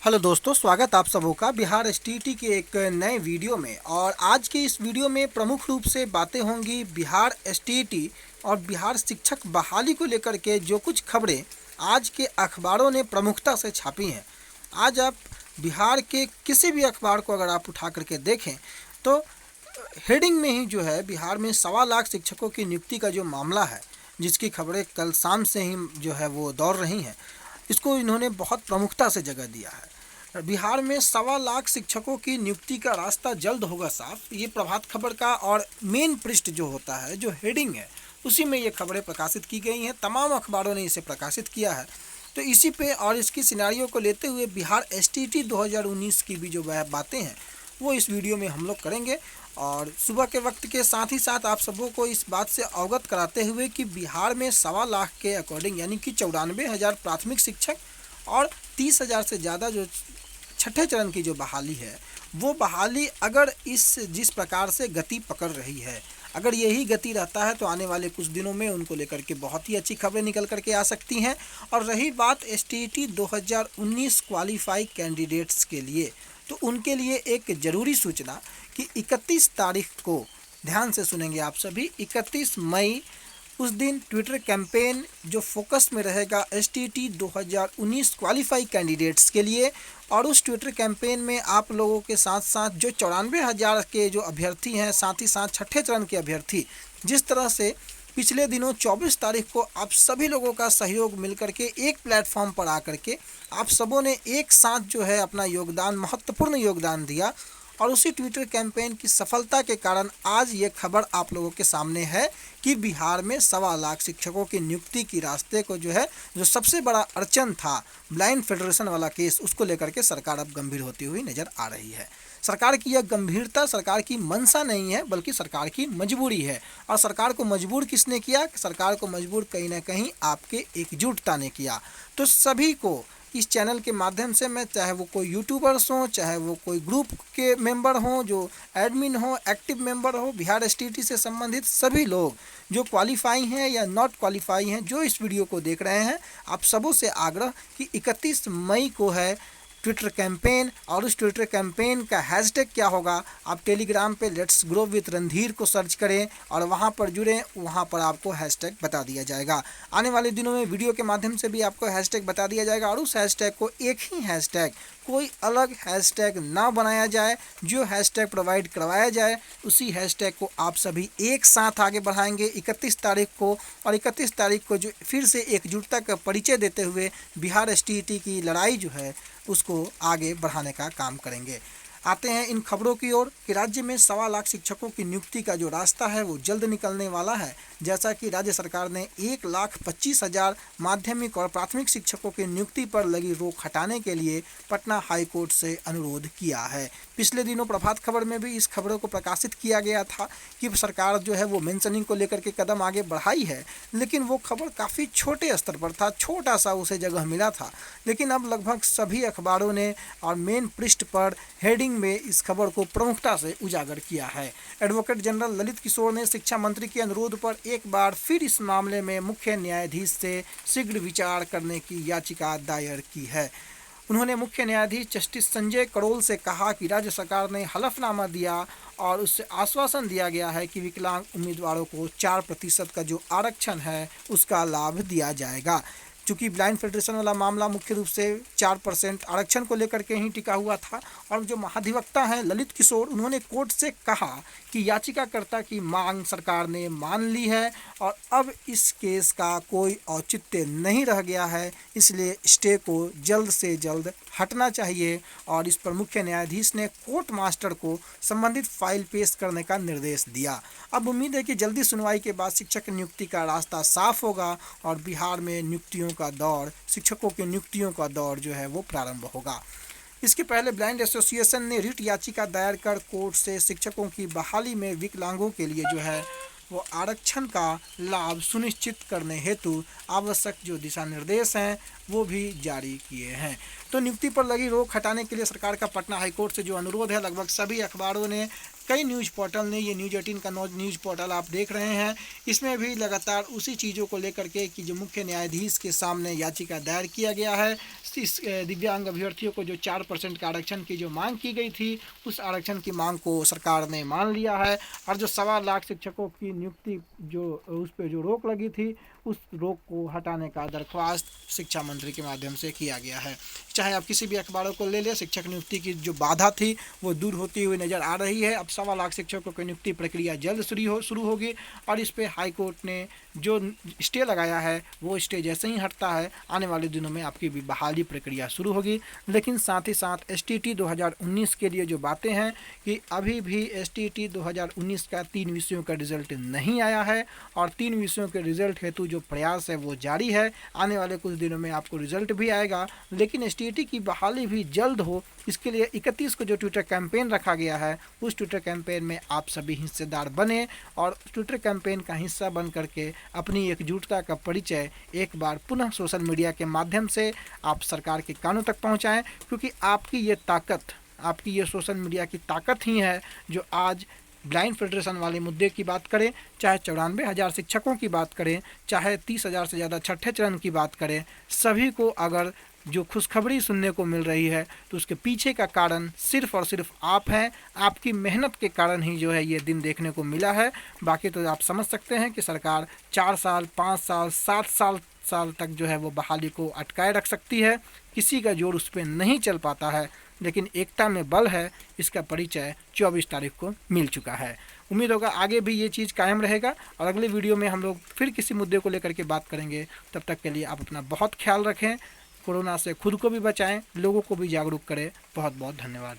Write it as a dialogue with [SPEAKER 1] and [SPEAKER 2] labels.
[SPEAKER 1] Hello दोस्तों, स्वागत आप सबों का बिहार एसटीईटी के एक नए वीडियो में। और आज के इस वीडियो में प्रमुख रूप से बातें होंगी बिहार एसटीईटी और बिहार शिक्षक बहाली को लेकर के जो कुछ खबरें आज के अखबारों ने प्रमुखता से छापी हैं। आज आप बिहार के किसी भी अखबार को अगर आप उठा करके देखें तो हेडिंग में ही जो है बिहार में 1.25 लाख शिक्षकों की नियुक्ति का जो मामला है, जिसकी खबरें कल शाम से ही जो है वो दौड़ रही हैं, इसको इन्होंने बहुत प्रमुखता से जगह दिया है। बिहार में 1.25 लाख शिक्षकों की नियुक्ति का रास्ता जल्द होगा साफ, ये प्रभात खबर का और मेन पृष्ठ जो होता है, जो हेडिंग है, उसी में ये खबरें प्रकाशित की गई हैं। तमाम अखबारों ने इसे प्रकाशित किया है। तो इसी पे और इसकी सिनारियों को लेते हुए बिहार एसटीईटी 2019 की भी जो वह बातें हैं वो इस वीडियो में हम लोग करेंगे। और सुबह के वक्त के साथ ही साथ आप सबों को इस बात से अवगत कराते हुए कि बिहार में 1.25 लाख के अकॉर्डिंग यानी कि 94,000 प्राथमिक शिक्षक और 30,000 से ज़्यादा जो छठे चरण की जो बहाली है, वो बहाली अगर इस जिस प्रकार से गति पकड़ रही है, अगर यही गति रहता है तो आने वाले कुछ दिनों में उनको लेकर के बहुत ही अच्छी खबरें निकल करके आ सकती हैं। और रही बात एसटीईटी 2019 क्वालिफाई कैंडिडेट्स के लिए, तो उनके लिए एक ज़रूरी सूचना कि 31 तारीख को ध्यान से सुनेंगे आप सभी। 31 मई उस दिन ट्विटर कैंपेन जो फोकस में रहेगा एसटीईटी 2019 क्वालिफाई कैंडिडेट्स के लिए। और उस ट्विटर कैंपेन में आप लोगों के साथ साथ जो 94,000 के जो अभ्यर्थी हैं, साथ ही साथ छठे चरण के अभ्यर्थी, जिस तरह से पिछले दिनों 24 तारीख को आप सभी लोगों का सहयोग मिलकर के एक प्लेटफॉर्म पर आकर के आप सबों ने एक साथ जो है अपना योगदान, महत्वपूर्ण योगदान दिया। और उसी ट्विटर कैंपेन की सफलता के कारण आज ये खबर आप लोगों के सामने है कि बिहार में 1.25 लाख शिक्षकों की नियुक्ति की रास्ते को जो है, जो सबसे बड़ा अड़चन था ब्लाइंड फेडरेशन वाला केस, उसको लेकर के सरकार अब गंभीर होती हुई नजर आ रही है। सरकार की यह गंभीरता सरकार की मंशा नहीं है, बल्कि सरकार की मजबूरी है। और सरकार को मजबूर किसने किया? सरकार को मजबूर कहीं ना कहीं आपके एकजुटता ने किया। तो सभी को इस चैनल के माध्यम से मैं, चाहे वो कोई यूट्यूबर्स हों, चाहे वो कोई ग्रुप के मेंबर हों, जो एडमिन हो, एक्टिव मेंबर हो, बिहार एसटीईटी से संबंधित सभी लोग जो क्वालिफाई हैं या नॉट क्वालिफाई हैं, जो इस वीडियो को देख रहे हैं, आप सबों से आग्रह कि 31 मई को है ट्विटर कैंपेन। और उस ट्विटर कैंपेन का हैशटैग क्या होगा? आप टेलीग्राम पे लेट्स ग्रो विथ रणधीर को सर्च करें और वहाँ पर जुड़ें, वहाँ पर आपको हैशटैग बता दिया जाएगा। आने वाले दिनों में वीडियो के माध्यम से भी आपको हैशटैग बता दिया जाएगा। और उस हैशटैग को एक ही हैशटैग, कोई अलग हैशटैग ना बनाया जाए, जो हैशटैग प्रोवाइड करवाया जाए उसी हैशटैग को आप सभी एक साथ आगे बढ़ाएंगे 31 तारीख को। और 31 तारीख को जो फिर से एकजुटता का परिचय देते हुए बिहार एसटीईटी की लड़ाई जो है उसको आगे बढ़ाने का काम करेंगे। आते हैं इन खबरों की ओर कि राज्य में 1.25 लाख शिक्षकों की नियुक्ति का जो रास्ता है वो जल्द निकलने वाला है। जैसा कि राज्य सरकार ने 1,25,000 माध्यमिक और प्राथमिक शिक्षकों की नियुक्ति पर लगी रोक हटाने के लिए पटना हाई कोर्ट से अनुरोध किया है। पिछले दिनों प्रभात खबर में भी इस खबरों को प्रकाशित किया गया था कि सरकार जो है वो मेंशनिंग को लेकर के कदम आगे बढ़ाई है, लेकिन वो खबर काफ़ी छोटे स्तर पर था, छोटा सा उसे जगह मिला था। लेकिन अब लगभग सभी अखबारों ने और मेन पृष्ठ पर हेडिंग में इस खबर को प्रमुखता से उजागर किया है। एडवोकेट जनरल ललित किशोर ने शिक्षा मंत्री के अनुरोध पर एक बार फिर इस मामले में मुख्य न्यायाधीश से शीघ्र विचार करने की याचिका दायर की है। उन्होंने मुख्य न्यायाधीश जस्टिस संजय करोल से कहा कि राज्य सरकार ने हलफनामा दिया और उससे आश्वासन दिया गया है कि विकलांग उम्मीदवारों को 4% का जो आरक्षण है उसका लाभ दिया जाएगा। चूँकि ब्लाइंड फेडरेशन वाला मामला मुख्य रूप से 4% आरक्षण को लेकर के ही टिका हुआ था। और जो महाधिवक्ता हैं ललित किशोर, उन्होंने कोर्ट से कहा कि याचिकाकर्ता की मांग सरकार ने मान ली है और अब इस केस का कोई औचित्य नहीं रह गया है, इसलिए स्टे को जल्द से जल्द हटना चाहिए। और इस पर मुख्य न्यायाधीश ने कोर्ट मास्टर को संबंधित फाइल पेश करने का निर्देश दिया। अब उम्मीद है कि जल्दी सुनवाई के बाद शिक्षक नियुक्ति का रास्ता साफ होगा और बिहार में नियुक्तियों का दौर, शिक्षकों की नियुक्तियों का दौर जो है वो प्रारंभ होगा। इसके पहले ब्लाइंड एसोसिएशन ने रिट याचिका दायर कर कोर्ट से शिक्षकों की बहाली में विकलांगों के लिए जो है वो आरक्षण का लाभ सुनिश्चित करने हेतु आवश्यक जो दिशा निर्देश हैं वो भी जारी किए हैं। तो नियुक्ति पर लगी रोक हटाने के लिए सरकार का पटना हाईकोर्ट से जो अनुरोध है, लगभग सभी अखबारों ने कई न्यूज़ पोर्टल ने, ये न्यूज़ 18 का न्यूज़ पोर्टल आप देख रहे हैं, इसमें भी लगातार उसी चीज़ों को लेकर के कि जो मुख्य न्यायाधीश के सामने याचिका दायर किया गया है, इस दिव्यांग अभ्यर्थियों को जो 4% का आरक्षण की जो मांग की गई थी, उस आरक्षण की मांग को सरकार ने मान लिया है। और जो 1.25 लाख शिक्षकों की नियुक्ति जो उस पर जो रोक लगी थी, उस रोक को हटाने का दरख्वास्त शिक्षा मंत्री के माध्यम से किया गया है। चाहे आप किसी भी अखबारों को ले लें, शिक्षक नियुक्ति की जो बाधा थी वो दूर होती हुई नज़र आ रही है। अब 1.25 लाख शिक्षकों की नियुक्ति प्रक्रिया जल्द शुरू होगी और इस पर हाई कोर्ट ने जो स्टे लगाया है, वो स्टे जैसे ही हटता है, आने वाले दिनों में आपकी भी बहाली प्रक्रिया शुरू होगी। लेकिन साथ ही साथ STT 2019 के लिए जो बातें हैं कि अभी भी STT 2019 का 3 विषयों का रिजल्ट नहीं आया है और 3 विषयों के रिजल्ट हेतु जो प्रयास है वो जारी है। आने वाले कुछ दिनों में आपको रिजल्ट भी आएगा, लेकिन STT की बहाली भी जल्द हो, इसके लिए 31 को जो ट्विटर कैंपेन रखा गया है, उस ट्विटर कैंपेन में आप सभी हिस्सेदार बने और ट्विटर कैंपेन का हिस्सा बन करके अपनी एकजुटता का परिचय एक बार पुनः सोशल मीडिया के माध्यम से आप सरकार के कानों तक पहुंचाएं, क्योंकि आपकी ये ताकत, आपकी ये सोशल मीडिया की ताकत ही है जो आज ब्लाइंड फेडरेशन वाले मुद्दे की बात करें, चाहे 94,000 शिक्षकों की बात करें, चाहे 30,000 से ज़्यादा छठे चरण की बात करें, सभी को अगर जो खुशखबरी सुनने को मिल रही है तो उसके पीछे का कारण सिर्फ़ और सिर्फ आप हैं। आपकी मेहनत के कारण ही जो है ये दिन देखने को मिला है। बाकी तो आप समझ सकते हैं कि सरकार 4 साल, 5 साल, 7 साल तक जो है वो बहाली को अटकाए रख सकती है। किसी का जोर उस पर नहीं चल पाता है, लेकिन एकता में बल है, इसका परिचय 24 तारीख को मिल चुका है। उम्मीद होगा आगे भी ये चीज़ कायम रहेगा और अगले वीडियो में हम लोग फिर किसी मुद्दे को लेकर के बात करेंगे। तब तक के लिए आप अपना बहुत ख्याल रखें, कोरोना से खुद को भी बचाएं, लोगों को भी जागरूक करें। बहुत बहुत धन्यवाद।